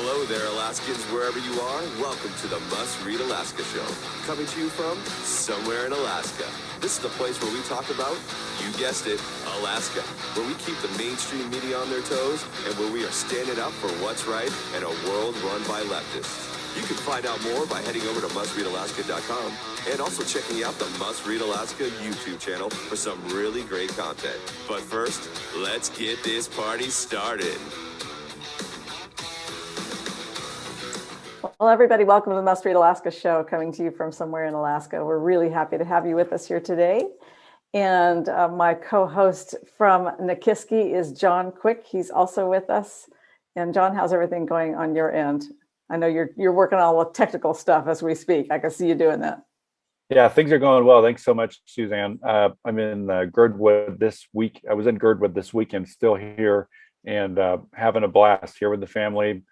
Hello there, Alaskans, wherever you are. Welcome to the Must Read Alaska Show. Coming to you from somewhere in Alaska. This is the place where we talk about, you guessed it, Alaska. Where we keep the mainstream media on their toes and where we are standing up for what's right in a world run by leftists. You can find out more by heading over to mustreadalaska.com and also checking out the Must Read Alaska YouTube channel for some really great content. But first, let's get this party started. Well, everybody, welcome to the Must Read Alaska show, coming to you from somewhere in Alaska. We're really happy to have you with us here today. And my co-host from Nikiski is John Quick. He's also with us. And John, how's everything going on your end? I know you're working on all the technical stuff as we speak. I can see you doing that. Yeah, things are going well. Thanks so much, Suzanne. I'm in Girdwood this week. I was in Girdwood this weekend, still here, and having a blast here with the family,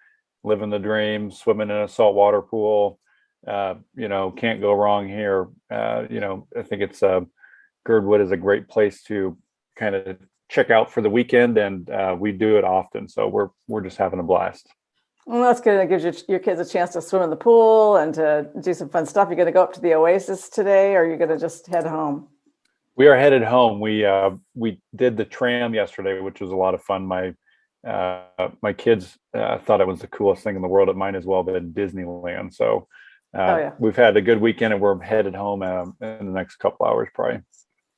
living the dream, swimming in a saltwater pool. Can't go wrong here. I think it's Girdwood is a great place to kind of check out for the weekend, and we do it often. So we're just having a blast. Well, that's good. It gives your kids a chance to swim in the pool and to do some fun stuff. You're going to go up to the Oasis today, or are you going to just head home? We are headed home. We did the tram yesterday, which was a lot of fun. My kids thought it was the coolest thing in the world. It might as well have been Disneyland. So We've had a good weekend, and we're headed home in the next couple hours, probably.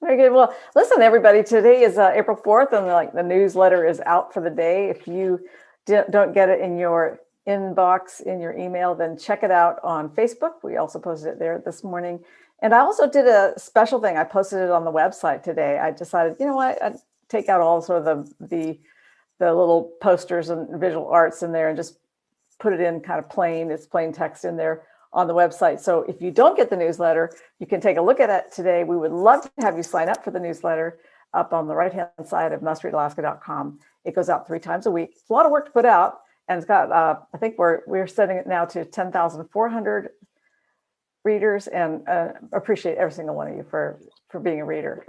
Very good. Well, listen, everybody, today is April 4th, and the newsletter is out for the day. If you don't get it in your inbox, in your email, then check it out on Facebook. We also posted it there this morning. And I also did a special thing. I posted it on the website today. I decided, you know what, I'd take out all sort of the little posters and visual arts in there and just put it in kind of plain text in there on the website. So if you don't get the newsletter, you can take a look at it today. We would love to have you sign up for the newsletter up on the right-hand side of mustreadalaska.com. It goes out 3 times a week. It's a lot of work to put out, and it's got, I think we're setting it now to 10,400 readers, and appreciate every single one of you for being a reader.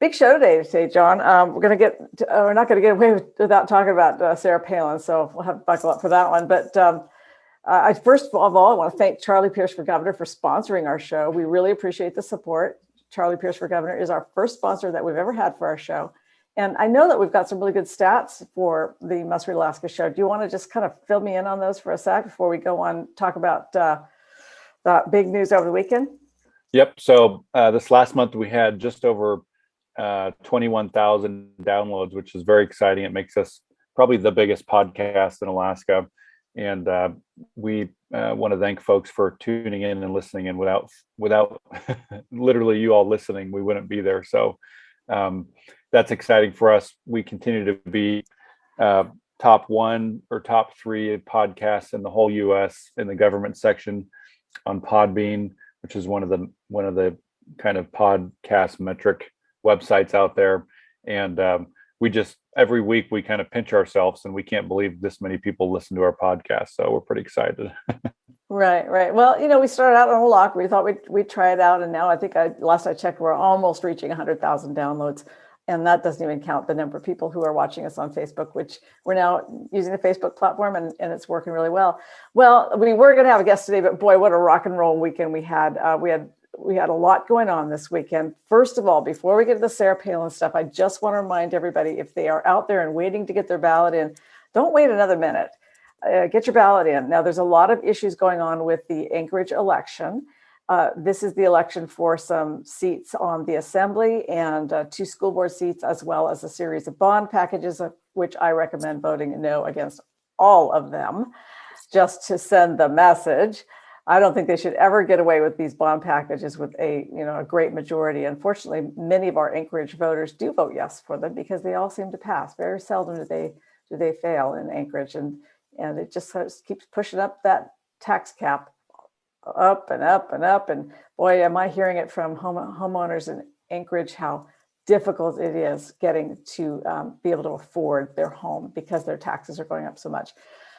Big show today, John. We're not going to get away without talking about Sarah Palin, so we'll have to buckle up for that one. But first of all, I want to thank Charlie Pierce for Governor for sponsoring our show. We really appreciate the support. Charlie Pierce for Governor is our first sponsor that we've ever had for our show. And I know that we've got some really good stats for the Must Read Alaska show. Do you want to just kind of fill me in on those for a sec before we go on talk about the big news over the weekend? Yep. So this last month we had just over 21,000 downloads, which is very exciting. It makes us probably the biggest podcast in Alaska. And we want to thank folks for tuning in and listening. And without literally you all listening, we wouldn't be there. So that's exciting for us. We continue to be top 1 or top 3 podcasts in the whole U.S. in the government section on Podbean, which is one of the kind of podcast metric websites out there. And we just every week we kind of pinch ourselves, and we can't believe this many people listen to our podcast. So we're pretty excited. Right. Well, we started out on a lock. We thought we'd try it out, and now I think last I checked, we're almost reaching 100,000 downloads. And that doesn't even count the number of people who are watching us on Facebook, which we're now using the Facebook platform, and it's working really well. Well, we were going to have a guest today, but boy, what a rock and roll weekend we had. We had a lot going on this weekend. First of all, before we get to the Sarah Palin stuff, I just want to remind everybody, if they are out there and waiting to get their ballot in, don't wait another minute. Get your ballot in. Now, there's a lot of issues going on with the Anchorage election. This is the election for some seats on the assembly and 2 school board seats, as well as a series of bond packages, of which I recommend voting no against all of them, just to send the message. I don't think they should ever get away with these bond packages with a great majority. Unfortunately, many of our Anchorage voters do vote yes for them because they all seem to pass. Very seldom do they fail in Anchorage, and it just sort of keeps pushing up that tax cap. Up and up and up. And boy, am I hearing it from homeowners in Anchorage, how difficult it is getting to be able to afford their home because their taxes are going up so much.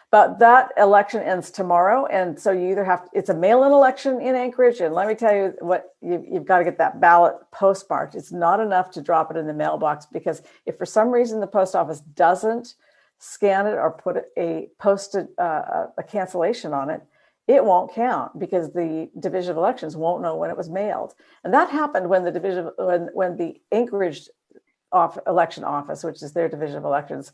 But that election ends tomorrow. And so you either it's a mail-in election in Anchorage. And let me tell you what, you've got to get that ballot postmarked. It's not enough to drop it in the mailbox, because if for some reason the post office doesn't scan it or post a cancellation on it, it won't count because the Division of Elections won't know when it was mailed. And that happened when the Anchorage election office, which is their Division of Elections,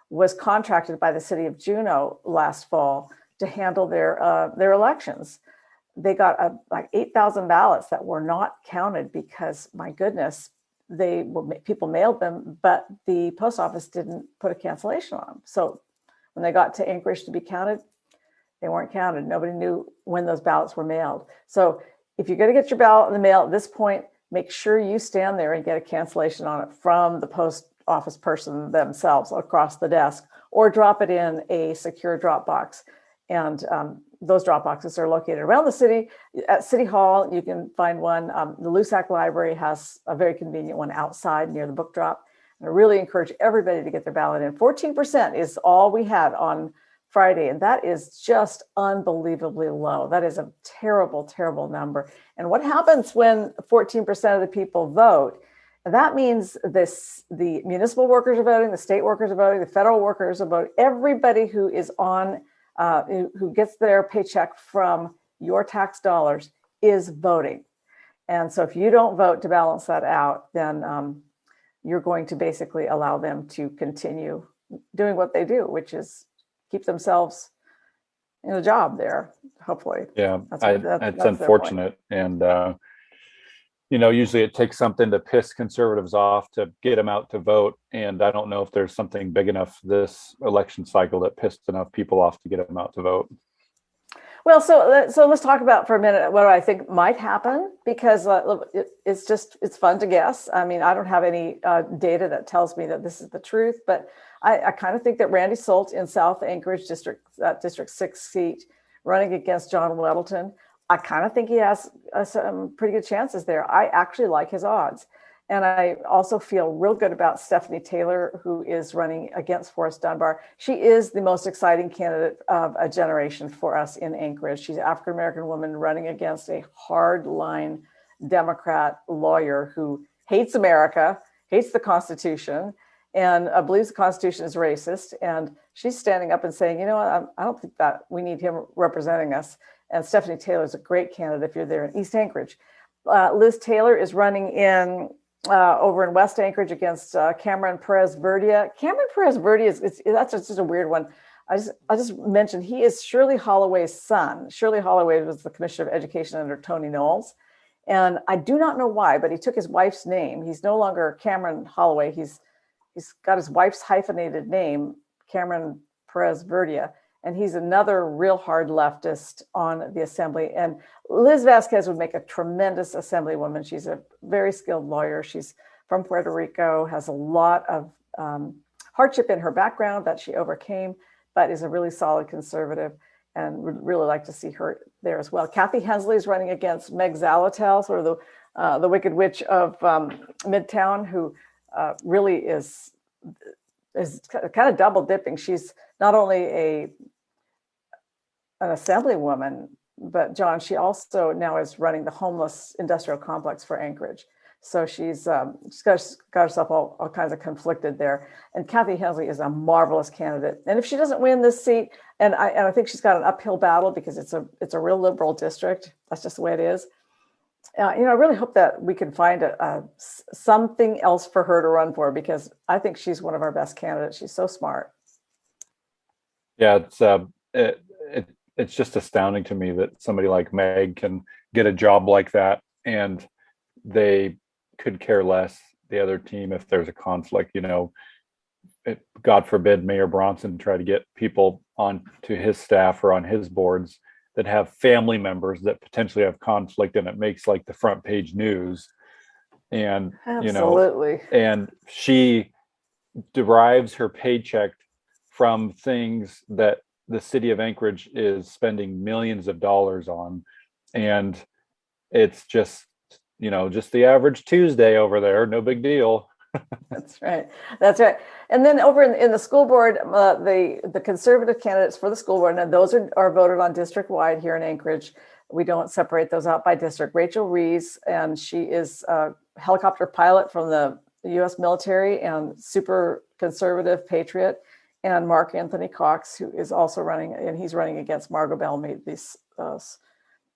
was contracted by the city of Juneau last fall to handle their elections. They got like 8,000 ballots that were not counted because, my goodness, people mailed them, but the post office didn't put a cancellation on them. So when they got to Anchorage to be counted, they weren't counted. Nobody knew when those ballots were mailed. So if you're going to get your ballot in the mail at this point, make sure you stand there and get a cancellation on it from the post office person themselves across the desk, or drop it in a secure drop box. And those drop boxes are located around the city. At City Hall, you can find one. The Lusac Library has a very convenient one outside near the book drop. And I really encourage everybody to get their ballot in. 14% is all we had on Friday, and that is just unbelievably low. That is a terrible, terrible number. And what happens when 14% of the people vote? That means the municipal workers are voting, the state workers are voting, the federal workers are voting. Everybody who is who gets their paycheck from your tax dollars is voting. And so if you don't vote to balance that out, then you're going to basically allow them to continue doing what they do, which is keep themselves in a job there, hopefully. Yeah, it's unfortunate. And, usually it takes something to piss conservatives off to get them out to vote. And I don't know if there's something big enough this election cycle that pissed enough people off to get them out to vote. Well, so let's talk about for a minute what I think might happen, because it's fun to guess. I mean, I don't have any data that tells me that this is the truth, but I kind of think that Randy Solt in South Anchorage District 6 seat, running against John Weddleton, I kind of think he has some pretty good chances there. I actually like his odds. And I also feel real good about Stephanie Taylor, who is running against Forrest Dunbar. She is the most exciting candidate of a generation for us in Anchorage. She's an African-American woman running against a hardline Democrat lawyer who hates America, hates the Constitution, and believes the Constitution is racist. And she's standing up and saying, you know what, I don't think that we need him representing us. And Stephanie Taylor is a great candidate if you're there in East Anchorage. Liz Taylor is running over in West Anchorage against Cameron Perez Verdia. Cameron Perez Verdia that's just a weird one. I just mentioned he is Shirley Holloway's son. Shirley Holloway was the Commissioner of Education under Tony Knowles. And I do not know why, but he took his wife's name. He's no longer Cameron Holloway. He's got his wife's hyphenated name, Cameron Perez Verdia. And he's another real hard leftist on the assembly. And Liz Vasquez would make a tremendous assemblywoman. She's a very skilled lawyer. She's from Puerto Rico, has a lot of hardship in her background that she overcame, but is a really solid conservative, and would really like to see her there as well. Kathy Hensley is running against Meg Zalatel, sort of the Wicked Witch of Midtown, who really is kind of double dipping. She's not only an assemblywoman, but John, she also now is running the homeless industrial complex for Anchorage. So she's got herself all kinds of conflicted there. And Kathy Hensley is a marvelous candidate. And if she doesn't win this seat, and I think she's got an uphill battle because it's a real liberal district. That's just the way it is. I really hope that we can find something else for her to run for, because I think she's one of our best candidates. She's so smart. Yeah, it's just astounding to me that somebody like Meg can get a job like that, and they could care less, the other team, if there's a conflict. God forbid Mayor Bronson try to get people on to his staff or on his boards that have family members that potentially have conflict, and it makes like the front page news. And absolutely, and she derives her paycheck from things that the city of Anchorage is spending millions of dollars on, and it's just the average Tuesday over there, no big deal. That's right. And then over in the school board, the conservative candidates for the school board, and those are voted on district-wide here in Anchorage. We don't separate those out by district. Rachel Rees, and she is a helicopter pilot from the US military and super conservative patriot, and Mark Anthony Cox, who is also running, and he's running against Margot Bellamy, this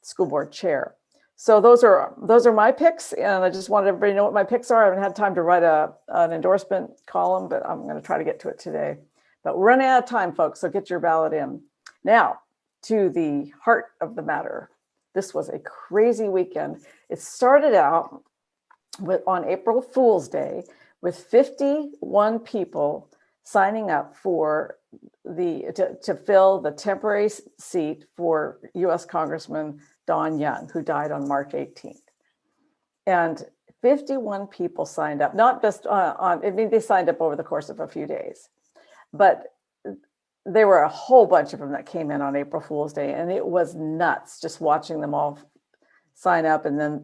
school board chair. So those are my picks, and I just wanted everybody to know what my picks are. I haven't had time to write an endorsement column, but I'm going to try to get to it today. But we're running out of time, folks, so get your ballot in. Now, to the heart of the matter. This was a crazy weekend. It started out on April Fool's Day with 51 people signing up for to fill the temporary seat for US Congressman Don Young, who died on March 18th. And 51 people signed up, not just they signed up over the course of a few days, but there were a whole bunch of them that came in on April Fool's Day, and it was nuts just watching them all sign up, and then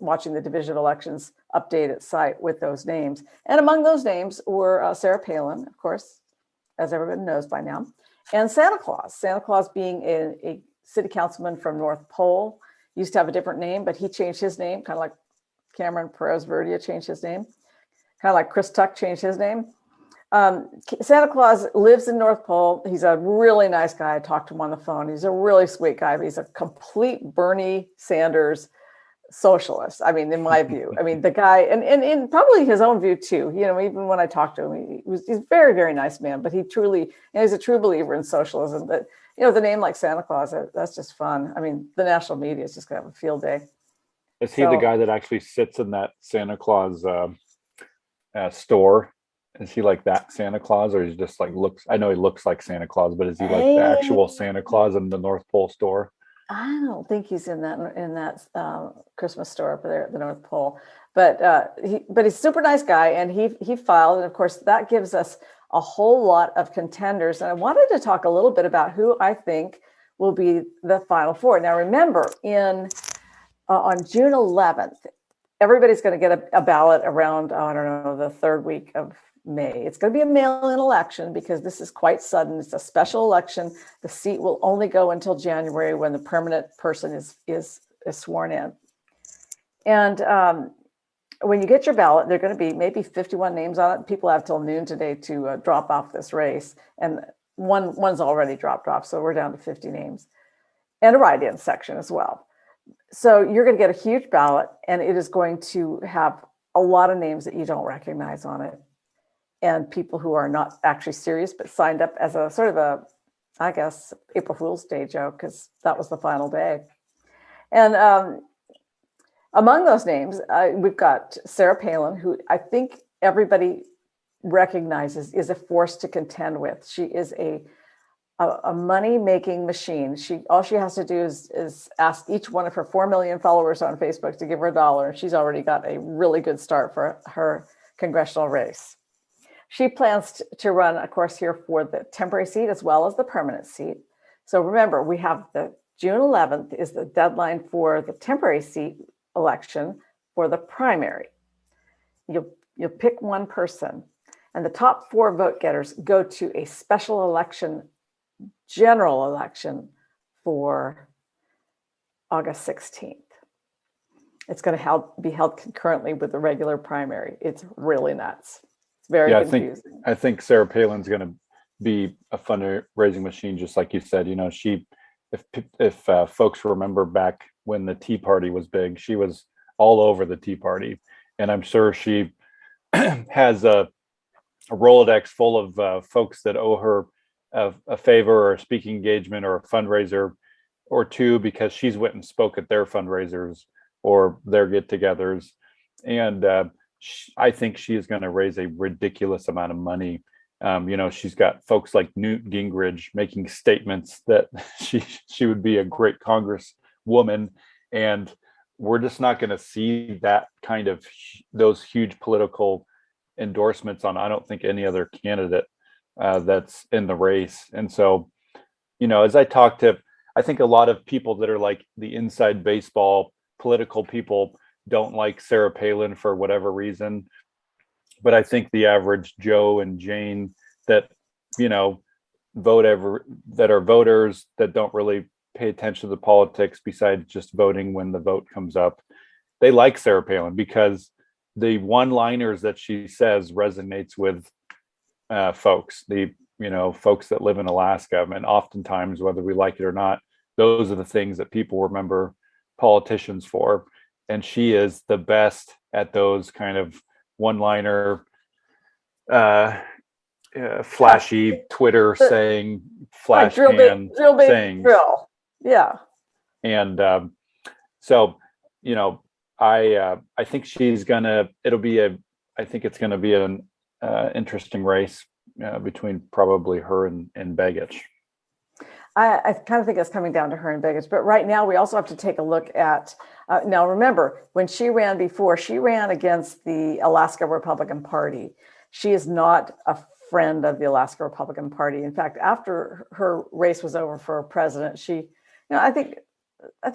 watching the Division of Elections updated site with those names. And among those names were Sarah Palin, of course, as everyone knows by now, and Santa Claus. Santa Claus being a city councilman from North Pole, used to have a different name, but he changed his name, kind of like Cameron Perez-Verdia changed his name, kind of like Chris Tuck changed his name. Santa Claus lives in North Pole. He's a really nice guy. I talked to him on the phone. He's a really sweet guy, but he's a complete Bernie Sanders socialist. I mean, in my view, I mean, the guy, and probably his own view too, even when I talked to him, he's a very, very nice man, but he's a true believer in socialism. But, the name like Santa Claus, that's just fun. I mean, the national media is just going to have a field day. Is he the guy that actually sits in that Santa Claus store? Is he like that Santa Claus, or is he just like looks? I know he looks like Santa Claus, but is he like the actual Santa Claus in the North Pole store? I don't think he's in that Christmas store up there at the North Pole, but he's a super nice guy, and he filed, and of course that gives us a whole lot of contenders. And I wanted to talk a little bit about who I think will be the final four. Now, remember, on June 11th, everybody's going to get a ballot around I don't know, the third week of May. It's going to be a mail-in election because this is quite sudden. It's a special election. The seat will only go until January when the permanent person is sworn in. And when you get your ballot, there are going to be maybe 51 names on it. People have till noon today to drop off this race, and one's already dropped off, so we're down to 50 names, and a write-in section as well. So you're going to get a huge ballot, and it is going to have a lot of names that you don't recognize on it, and people who are not actually serious, but signed up as a sort of a, I guess, April Fool's Day joke, because that was the final day. And among those names, we've got Sarah Palin, who I think everybody recognizes is a force to contend with. She is a money-making machine. All she has to do is ask each one of her 4 million followers on Facebook to give her $1, and she's already got a really good start for her congressional race. She plans to run, of course, here for the temporary seat as well as the permanent seat. So remember, we have the June 11th is the deadline for the temporary seat election for the primary. You'll pick one person, and the top 4 vote getters go to a special election, general election for August 16th. It's going to be held concurrently with the regular primary. It's really nuts. It's very confusing. I think Sarah Palin's going to be a fundraising machine, just like you said. If folks remember back when the Tea Party was big, she was all over the Tea Party, and I'm sure she has a Rolodex full of folks that owe her a favor or a speaking engagement or a fundraiser or two, because she's went and spoke at their fundraisers or their get-togethers, and I think she is going to raise a ridiculous amount of money. She's got folks like Newt Gingrich making statements that she would be a great congresswoman, and we're just not going to see that kind of those huge political endorsements on, I don't think, any other candidate that's in the race. And so, as I think a lot of people that are like the inside baseball political people don't like Sarah Palin for whatever reason. But I think the average Joe and Jane that, that are voters that don't really pay attention to the politics besides just voting when the vote comes up, they like Sarah Palin because the one-liners that she says resonates with folks. folks that live in Alaska. And oftentimes, whether we like it or not, those are the things that people remember politicians for. And she is the best at those kind of one-liner, flashy Twitter saying, flash like pan drill, baby, sayings. drill. Yeah. And so, I think she's gonna. I think it's gonna be an interesting race between probably her and Begich. I kind of think it's coming down to her and Begich. But right now, we also have to take a look at. Now, remember, when she ran before, she ran against the Alaska Republican Party. She is not a friend of the Alaska Republican Party. In fact, after her race was over for president, I think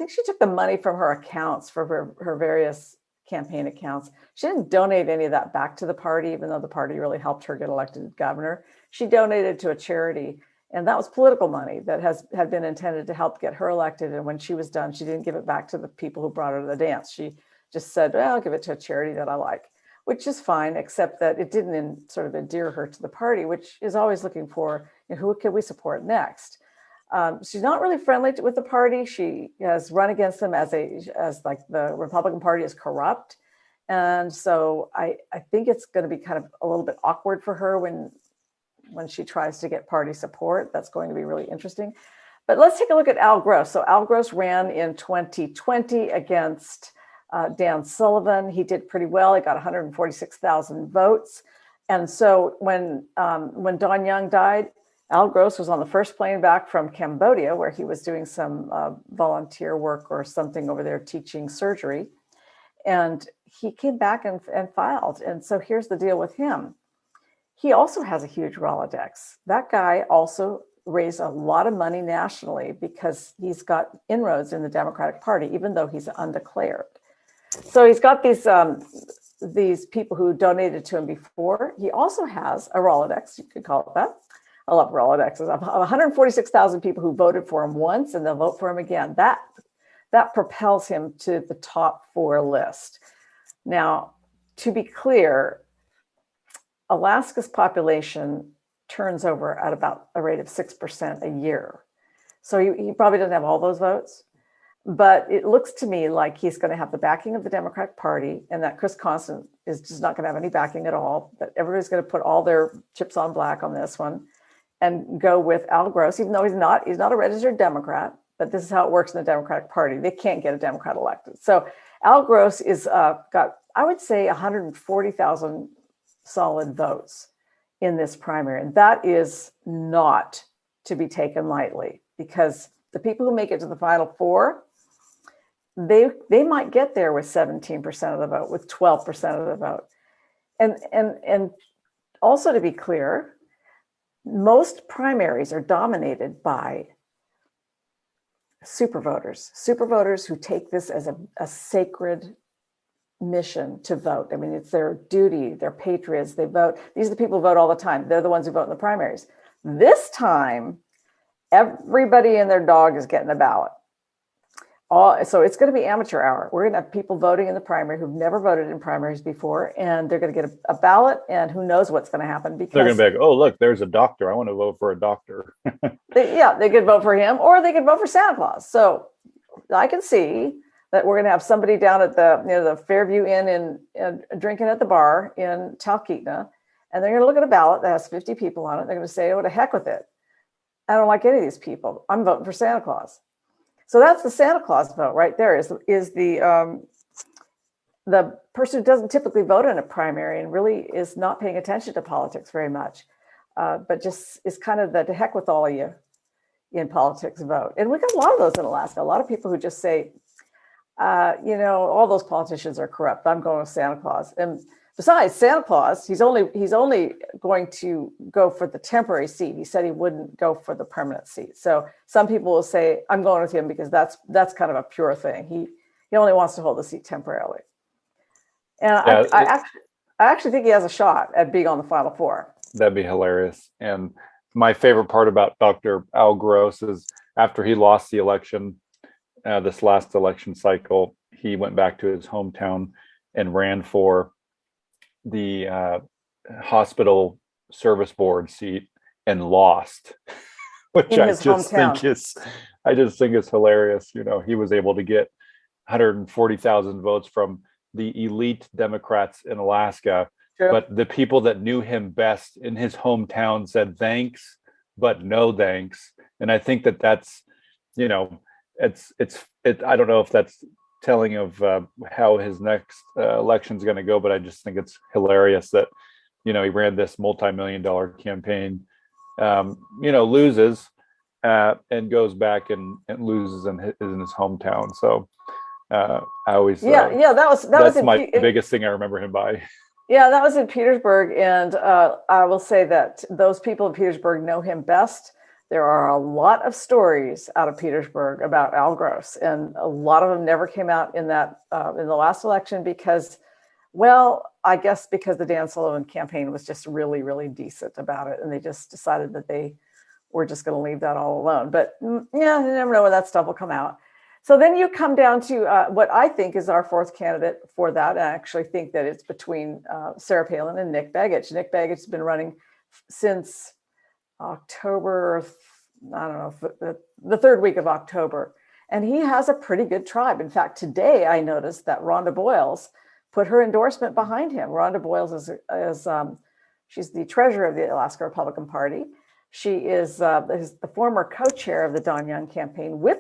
she took the money from her accounts for her various campaign accounts. She didn't donate any of that back to the party, even though the party really helped her get elected governor. She donated to a charity, and that was political money that had been intended to help get her elected. And when she was done, she didn't give it back to the people who brought her to the dance. She just said, well, I'll give it to a charity that I like, which is fine, except that it didn't sort of endear her to the party, which is always looking for, who can we support next? She's not really friendly with the party. She has run against them as like the Republican Party is corrupt. And so I think it's going to be kind of a little bit awkward for her when she tries to get party support. That's going to be really interesting. But let's take a look at Al Gross. So Al Gross ran in 2020 against Dan Sullivan. He did pretty well. He got 146,000 votes. And so when Don Young died, Al Gross was on the first plane back from Cambodia, where he was doing some volunteer work or something over there teaching surgery. And he came back and filed. And so here's the deal with him. He also has a huge Rolodex. That guy also raised a lot of money nationally because he's got inroads in the Democratic Party, even though he's undeclared. So he's got these people who donated to him before. He also has a Rolodex, you could call it that. I love Rolodexes. Of 146,000 people who voted for him once and they'll vote for him again. That propels him to the top 4 list. Now, to be clear, Alaska's population turns over at about a rate of 6% a year. So he probably doesn't have all those votes, but it looks to me like he's going to have the backing of the Democratic Party, and that Chris Constant is just not going to have any backing at all, that everybody's going to put all their chips on black on this one and go with Al Gross, even though he's not a registered Democrat, but this is how it works in the Democratic Party. They can't get a Democrat elected. So Al Gross is got, I would say, 140,000 solid votes in this primary. And that is not to be taken lightly, because the people who make it to the final 4, they might get there with 17% of the vote, with 12% of the vote. And also, to be clear, most primaries are dominated by supervoters who take this as a sacred mission to vote. I mean, it's their duty, they're patriots, they vote. These are the people who vote all the time. They're the ones who vote in the primaries. This time, everybody and their dog is getting a ballot. So it's going to be amateur hour. We're going to have people voting in the primary who've never voted in primaries before, and they're going to get a ballot, and who knows what's going to happen. Because they're going to be like, oh, look, there's a doctor. I want to vote for a doctor. they could vote for him, or they could vote for Santa Claus. So I can see that we're going to have somebody down at the Fairview Inn and drinking at the bar in Talkeetna, and they're going to look at a ballot that has 50 people on it. They're going to say, oh, to heck with it. I don't like any of these people. I'm voting for Santa Claus. So that's the Santa Claus vote right there, is the person who doesn't typically vote in a primary and really is not paying attention to politics very much, but just is kind of the to heck with all of you in politics vote. And we got a lot of those in Alaska. A lot of people who just say, all those politicians are corrupt. I'm going with Santa Claus. And besides, Santa Claus, he's only going to go for the temporary seat. He said he wouldn't go for the permanent seat. So some people will say, I'm going with him because that's kind of a pure thing. He only wants to hold the seat temporarily. And yeah, I actually think he has a shot at being on the final 4. That'd be hilarious. And my favorite part about Dr. Al Gross is after he lost the election, this last election cycle, he went back to his hometown and ran for the hospital service board seat and lost, which in his hometown. I just think is hilarious. He was able to get 140,000 votes from the elite Democrats in Alaska, True. but the people that knew him best in his hometown said thanks, but no thanks. And I think that's, I don't know if that's telling of how his next election is going to go, but I just think it's hilarious that, he ran this multi-million-dollar campaign, loses and goes back and loses in his hometown. So I always that's my biggest thing I remember him by. Yeah, that was in Petersburg, and I will say that those people in Petersburg know him best. There are a lot of stories out of Petersburg about Al Gross, and a lot of them never came out in the last election because, well, I guess because the Dan Sullivan campaign was just really, really decent about it, and they just decided that they were just going to leave that all alone. But yeah, you never know when that stuff will come out. So then you come down to what I think is our fourth candidate for that. I actually think that it's between Sarah Palin and Nick Begich. Nick Begich has been running since October, I don't know, the third week of October. And he has a pretty good tribe. In fact, today I noticed that Rhonda Boyles put her endorsement behind him. Rhonda Boyles is she's the treasurer of the Alaska Republican Party. She is the former co-chair of the Don Young campaign with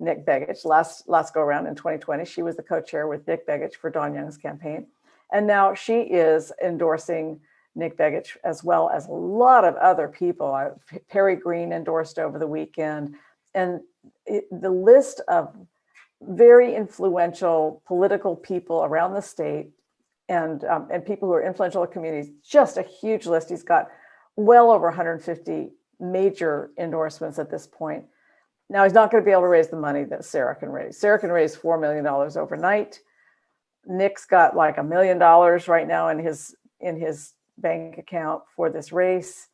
Nick Begich. Last go around in 2020, she was the co-chair with Nick Begich for Don Young's campaign. And now she is endorsing Nick Begich, as well as a lot of other people. Perry Green endorsed over the weekend. And the list of very influential political people around the state and people who are influential in communities, just a huge list. He's got well over 150 major endorsements at this point. Now, he's not going to be able to raise the money that Sarah can raise. Sarah can raise $4 million overnight. Nick's got like $1 million right now in his bank account for this race.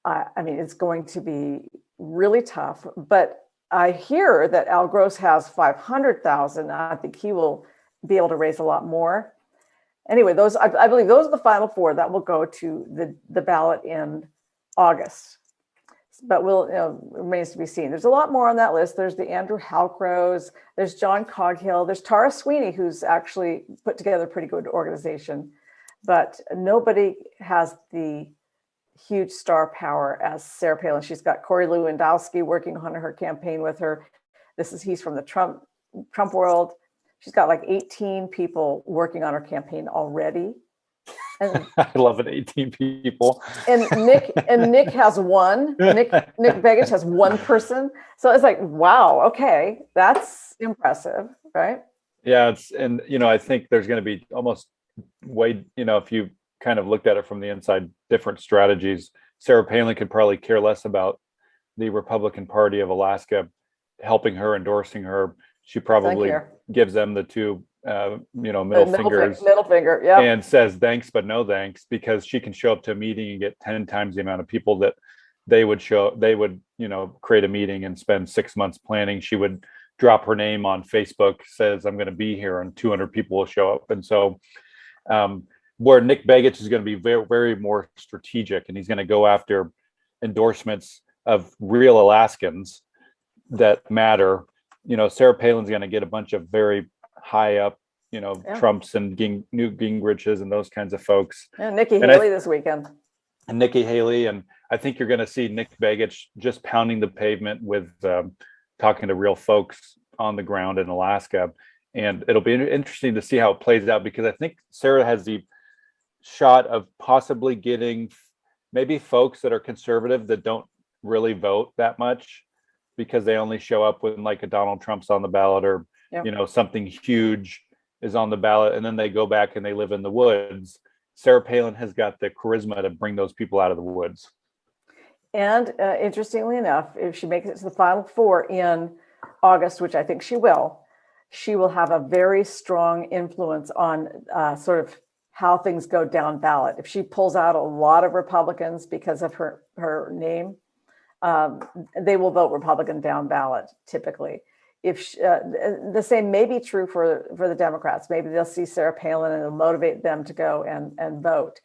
I mean, it's going to be really tough, but I hear that Al Gross has 500,000. I think he will be able to raise a lot more. Anyway, I believe those are the final four that will go to the ballot in August. But remains to be seen. There's a lot more on that list. There's the Andrew Halcrows, there's John Coghill, there's Tara Sweeney, who's actually put together a pretty good organization. But nobody has the huge star power as Sarah Palin. She's got Corey Lewandowski working on her campaign with her. He's from the Trump world. She's got like 18 people working on her campaign already. And I love it, 18 people. And Nick has one. Nick Begich has one person. So it's like, wow, okay, that's impressive, right? Yeah, I think there's going to be almost if you kind of looked at it from the inside, different strategies. Sarah Palin could probably care less about the Republican Party of Alaska helping her, endorsing her. She probably gives them the two middle finger, yeah, and says thanks but no thanks, because she can show up to a meeting and get 10 times the amount of people that they would create a meeting and spend 6 months planning. She would drop her name on Facebook, says I'm going to be here, and 200 people will show up. And so where Nick Begich is going to be very, very more strategic, and he's going to go after endorsements of real Alaskans that matter. Sarah Palin's going to get a bunch of very high up, Trumps and Newt Gingriches and those kinds of folks. Yeah, Nikki Haley this weekend. And Nikki Haley. And I think you're going to see Nick Begich just pounding the pavement with talking to real folks on the ground in Alaska. And it'll be interesting to see how it plays out, because I think Sarah has the shot of possibly getting maybe folks that are conservative that don't really vote that much, because they only show up when like a Donald Trump's on the ballot, or something huge is on the ballot, and then they go back and they live in the woods. Sarah Palin has got the charisma to bring those people out of the woods. And interestingly enough, if she makes it to the final four in August, which I think she will have a very strong influence on sort of how things go down ballot. If she pulls out a lot of Republicans because of her name, they will vote Republican down ballot typically. If the same may be true for the Democrats, maybe they'll see Sarah Palin and it'll motivate them to go and vote.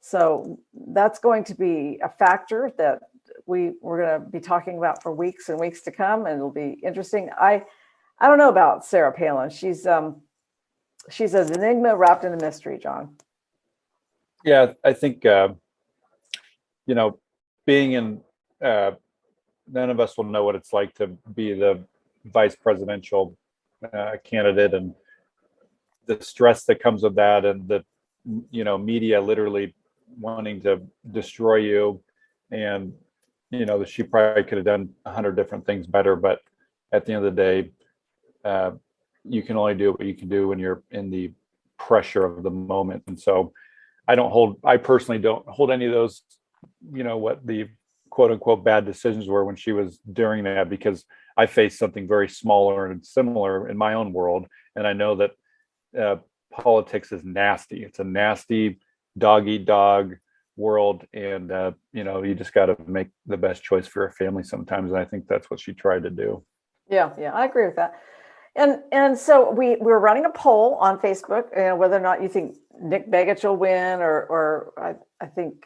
So that's going to be a factor that we're going to be talking about for weeks and weeks to come, and it'll be interesting. I don't know about Sarah Palin. She's an enigma wrapped in a mystery, John. Yeah, I think being in none of us will know what it's like to be the vice presidential candidate, and the stress that comes with that, and the media literally wanting to destroy you. And she probably could have done 100 different things better, but at the end of the day, you can only do what you can do when you're in the pressure of the moment. And so I personally don't hold any of those, what the quote unquote bad decisions were when she was during that, because I faced something very smaller and similar in my own world. And I know that politics is nasty. It's a nasty dog eat dog world. And, you just got to make the best choice for your family sometimes. And I think that's what she tried to do. Yeah, I agree with that. And so we're running a poll on Facebook, whether or not you think Nick Begich will win, or I think,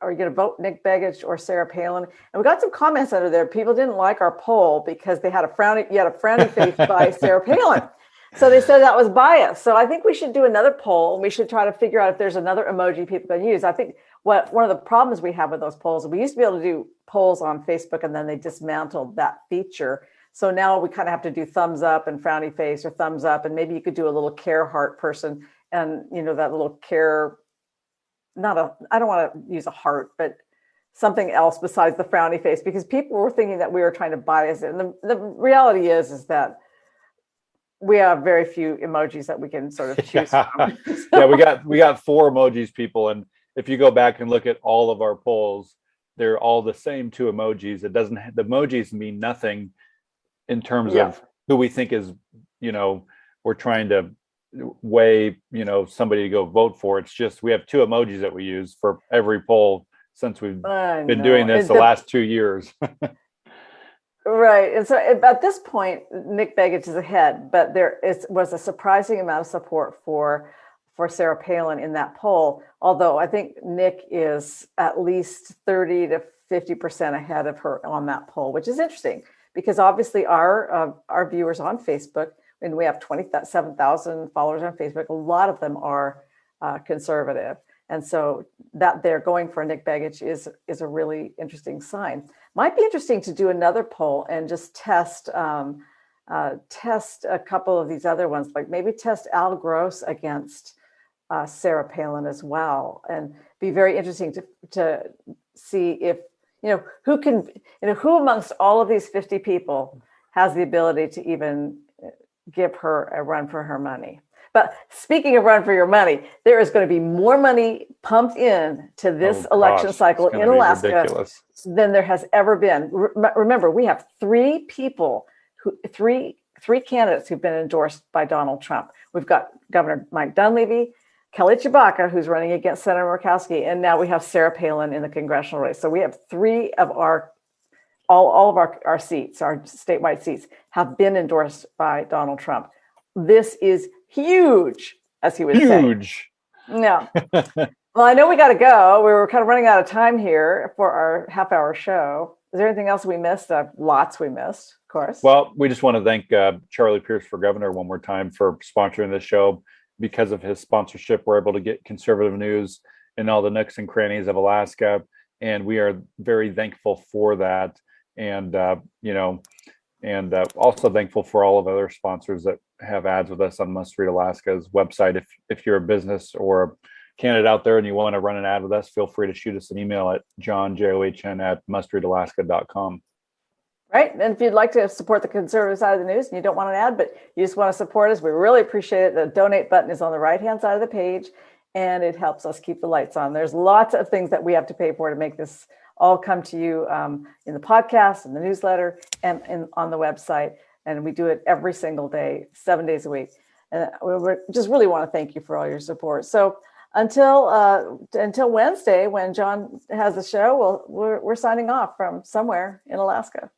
are you going to vote Nick Begich or Sarah Palin? And we got some comments under there. People didn't like our poll because you had a frowny face by Sarah Palin. So they said that was biased. So I think we should do another poll, and we should try to figure out if there's another emoji people can use. I think one of the problems we have with those polls, we used to be able to do polls on Facebook, and then they dismantled that feature. So now we kind of have to do thumbs up and frowny face, or thumbs up, and maybe you could do a little care heart person, and that little care, I don't want to use a heart, but something else besides the frowny face, because people were thinking that we were trying to bias it. And the reality is that we have very few emojis that we can sort of choose from. Yeah, we got 4 emojis, people, and if you go back and look at all of our polls, they're all the same 2 emojis. The emojis mean nothing in terms of who we think is, we're trying to weigh, somebody to go vote for. It's just, we have 2 emojis that we use for every poll since we've been doing this the last 2 years. Right. And so at this point, Nick Begich is ahead, but there was a surprising amount of support for Sarah Palin in that poll. Although I think Nick is at least 30 to 50% ahead of her on that poll, which is interesting, because obviously our viewers on Facebook, and we have 27,000 followers on Facebook, a lot of them are conservative. And so that they're going for Nick Begich is a really interesting sign. Might be interesting to do another poll and just test a couple of these other ones, like maybe test Al Gross against Sarah Palin as well, and be very interesting to see if who amongst all of these 50 people has the ability to even give her a run for her money. But speaking of run for your money, there is going to be more money pumped in to this election cycle in Alaska than there has ever been. Remember, we have 3 candidates who've been endorsed by Donald Trump. We've got Governor Mike Dunleavy, Kelly Chewbacca, who's running against Senator Murkowski, and now we have Sarah Palin in the congressional race. So we have 3 of all of our seats, our statewide seats, have been endorsed by Donald Trump. This is huge, as he would say. Huge. Yeah. Well, I know we got to go. We were kind of running out of time here for our half-hour show. Is there anything else we missed? Lots we missed, of course. Well, we just want to thank Charlie Pierce for governor one more time for sponsoring this show. Because of his sponsorship, we're able to get conservative news in all the nooks and crannies of Alaska, and we are very thankful for that. And also thankful for all of other sponsors that have ads with us on Must Read Alaska's website. If you're a business or a candidate out there and you want to run an ad with us, feel free to shoot us an email at johnjohn@mustreadalaska.com. Right. And if you'd like to support the conservative side of the news and you don't want an ad, but you just want to support us, we really appreciate it. The donate button is on the right-hand side of the page, and it helps us keep the lights on. There's lots of things that we have to pay for to make this all come to you in the podcast, in the newsletter, and on the website. And we do it every single day, 7 days a week. And we just really want to thank you for all your support. So until Wednesday, when John has the show, we're signing off from somewhere in Alaska.